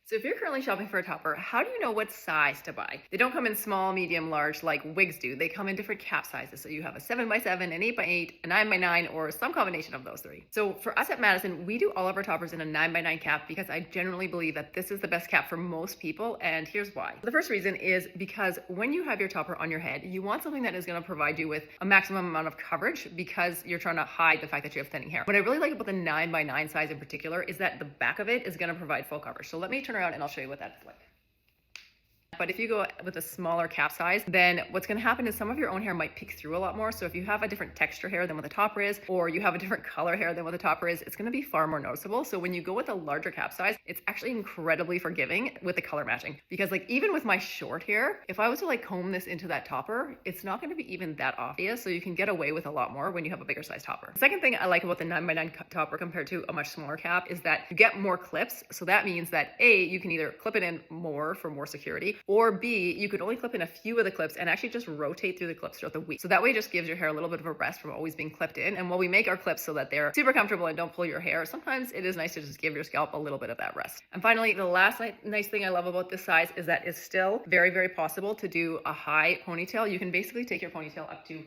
So if you're currently shopping for a topper, how do you know what size to buy? They don't come in small, medium, large like wigs do. They come in different cap sizes. So you have a 7x7, an 8x8, a 9x9, or some combination of those three. So for us at Madison, we do all of our toppers in a 9x9 cap because I generally believe that this is the best cap for most people. And here's why. The first reason is because when you have your topper on your head, you want something that is going to provide you with a maximum amount of coverage because you're trying to hide the fact that you have thinning hair. What I really like about the 9x9 size in particular is that the back of it is going to provide full coverage. So let me turn around and I'll show you what that's like. But if you go with a smaller cap size, then what's going to happen is some of your own hair might peek through a lot more. So if you have a different texture hair than what the topper is, or you have a different color hair than what the topper is, it's going to be far more noticeable. So when you go with a larger cap size, it's actually incredibly forgiving with the color matching. Because like even with my short hair, if I was to like comb this into that topper, it's not going to be even that obvious. So you can get away with a lot more when you have a bigger size topper. The second thing I like about the 9x9 topper compared to a much smaller cap is that you get more clips. So that means that A, you can either clip it in more for more security, or B, you could only clip in a few of the clips and actually just rotate through the clips throughout the week. So that way it just gives your hair a little bit of a rest from always being clipped in. And while we make our clips so that they're super comfortable and don't pull your hair, sometimes it is nice to just give your scalp a little bit of that rest. And finally, the last nice thing I love about this size is that it's still very, very possible to do a high ponytail. You can basically take your ponytail up to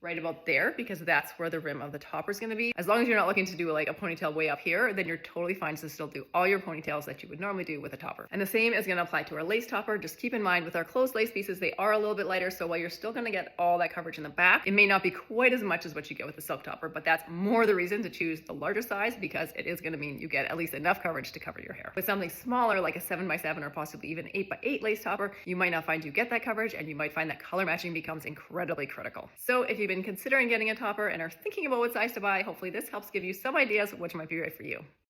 right about there because that's where the rim of the topper is going to be. As long as you're not looking to do like a ponytail way up here, then you're totally fine to still do all your ponytails that you would normally do with a topper. And the same is going to apply to our lace topper. Just keep in mind with our closed lace pieces, they are a little bit lighter. So while you're still going to get all that coverage in the back, it may not be quite as much as what you get with the silk topper, but that's more the reason to choose the larger size because it is going to mean you get at least enough coverage to cover your hair. With something smaller like a 7x7 or possibly even 8x8 lace topper, you might not find you get that coverage and you might find that color matching becomes incredibly critical. So if you've been considering getting a topper and are thinking about what size to buy, hopefully this helps give you some ideas which might be right for you.